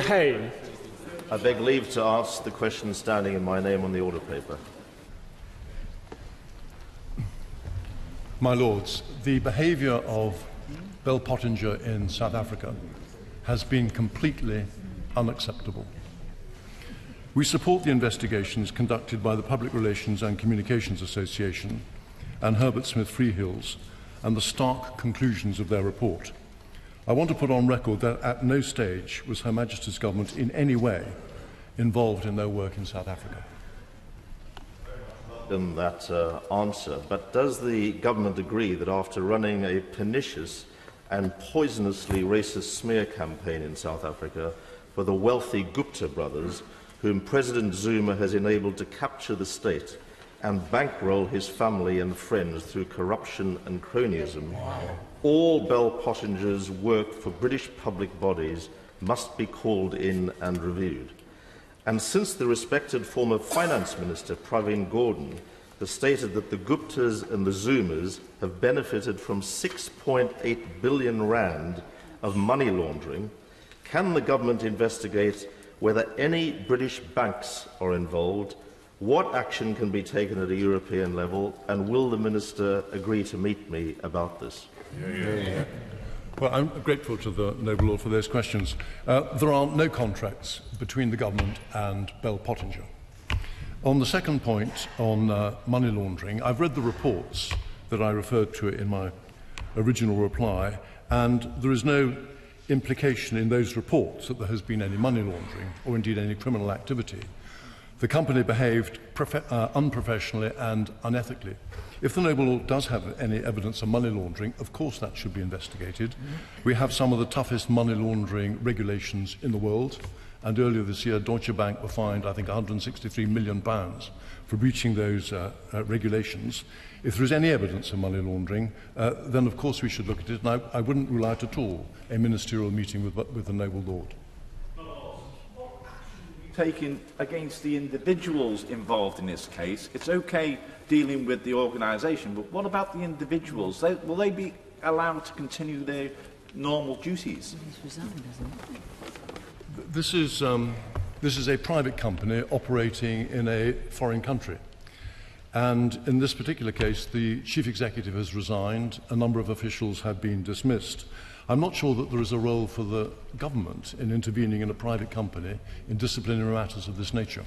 Hain. I beg leave to ask the question standing in my name on the order paper. My Lords, the behaviour of Bill Pottinger in South Africa has been completely unacceptable. We support the investigations conducted by the Public Relations and Communications Association and Herbert Smith Freehills and the stark conclusions of their report. I want to put on record that at no stage was Her Majesty's government in any way involved in their work in South Africa. In that answer, but does the government agree that after running a pernicious and poisonously racist smear campaign in South Africa for the wealthy Gupta brothers, whom President Zuma has enabled to capture the state and bankroll his family and friends through corruption and cronyism, all Bell Pottinger's work for British public bodies must be called in and reviewed? And since the respected former Finance Minister, Pravin Gordhan, has stated that the Guptas and the Zumas have benefited from 6.8 billion rand of money laundering, can the government investigate whether any British banks are involved, what action can be taken at a European level, and will the Minister agree to meet me about this? Well, I'm grateful to the Noble Lord for those questions. There are no contracts between the government and Bell Pottinger. On the second point on money laundering, I've read the reports that I referred to in my original reply, and there is no implication in those reports that there has been any money laundering or indeed any criminal activity. The company behaved unprofessionally and unethically. If the Noble Lord does have any evidence of money laundering, of course that should be investigated. We have some of the toughest money laundering regulations in the world, and earlier this year Deutsche Bank were fined, I think, £163 million for breaching those regulations. If there is any evidence of money laundering, then of course we should look at it, and I wouldn't rule out at all a ministerial meeting with the Noble Lord. Taken against the individuals involved in this case? It's okay dealing with the organisation, but what about the individuals? Will they be allowed to continue their normal duties? This is a private company operating in a foreign country. And in this particular case, the chief executive has resigned, a number of officials have been dismissed. I'm not sure that there is a role for the government in intervening in a private company in disciplinary matters of this nature.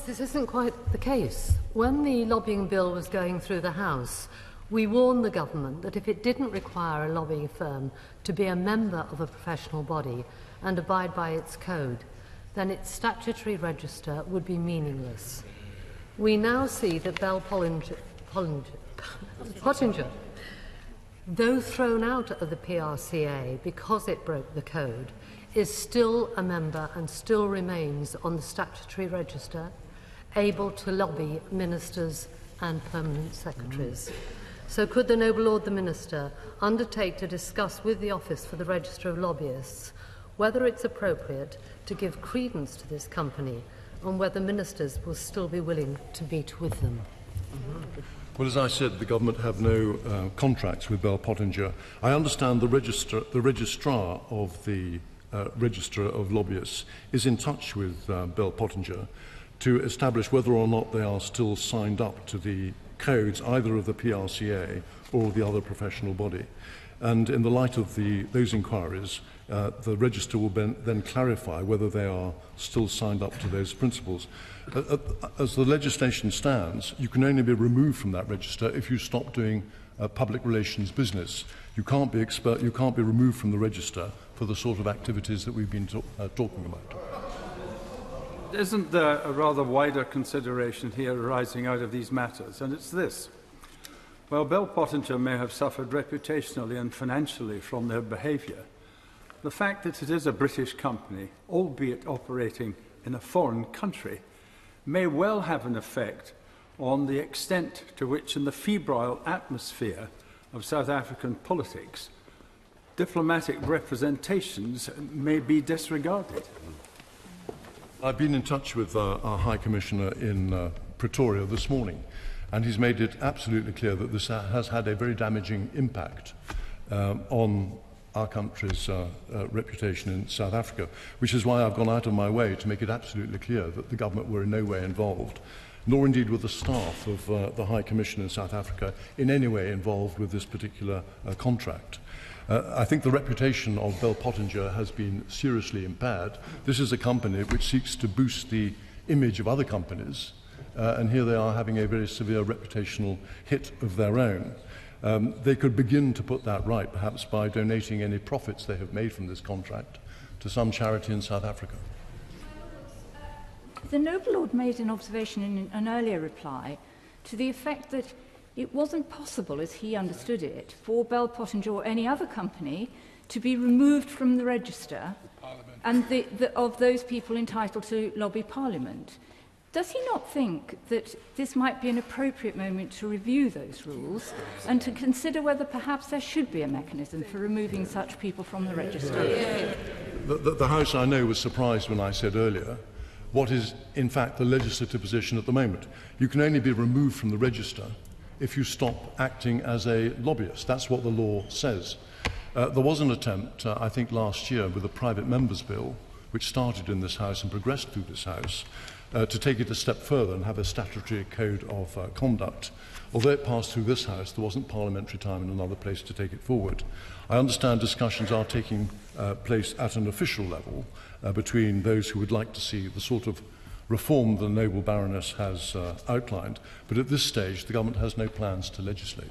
This isn't quite the case. When the lobbying bill was going through the House, we warned the government that if it didn't require a lobbying firm to be a member of a professional body and abide by its code, then its statutory register would be meaningless. We now see that Bell Pottinger, though thrown out of the PRCA because it broke the code, is still a member and still remains on the statutory register, able to lobby ministers and permanent secretaries. So could the Noble Lord the Minister undertake to discuss with the Office for the Register of Lobbyists whether it's appropriate to give credence to this company and whether ministers will still be willing to meet with them? Well, as I said, the government have no contracts with Bell Pottinger. I understand the registrar of the Register of Lobbyists is in touch with Bell Pottinger to establish whether or not they are still signed up to the codes either of the PRCA or the other professional body. And in the light of those inquiries, the register will then clarify whether they are still signed up to those principles. As the legislation stands, you can only be removed from that register if you stop doing public relations business. You can't be removed from the register for the sort of activities that we've been talking about. Isn't there a rather wider consideration here arising out of these matters? And it's this. While Bell Pottinger may have suffered reputationally and financially from their behaviour, the fact that it is a British company, albeit operating in a foreign country, may well have an effect on the extent to which, in the febrile atmosphere of South African politics, diplomatic representations may be disregarded. I've been in touch with our High Commissioner in Pretoria this morning, and he's made it absolutely clear that this has had a very damaging impact on our country's reputation in South Africa, which is why I've gone out of my way to make it absolutely clear that the government were in no way involved, nor indeed with the staff of the High Commission in South Africa in any way involved with this particular contract. I think the reputation of Bell Pottinger has been seriously impaired. This is a company which seeks to boost the image of other companies, and here they are having a very severe reputational hit of their own. They could begin to put that right, perhaps by donating any profits they have made from this contract to some charity in South Africa. The Noble Lord made an observation in an earlier reply to the effect that it wasn't possible, as he understood it, for Bell Pottinger or any other company to be removed from the register and of those people entitled to lobby Parliament. Does he not think that this might be an appropriate moment to review those rules and to consider whether perhaps there should be a mechanism for removing such people from the register? The House, I know, was surprised when I said earlier what is, in fact, the legislative position at the moment. You can only be removed from the register if you stop acting as a lobbyist. That's what the law says. There was an attempt, I think last year, with a private members' bill, which started in this House and progressed through this House, to take it a step further and have a statutory code of conduct. Although it passed through this House, there wasn't parliamentary time in another place to take it forward. I understand discussions are taking place at an official level between those who would like to see the sort of reform the noble Baroness has outlined, but at this stage the government has no plans to legislate.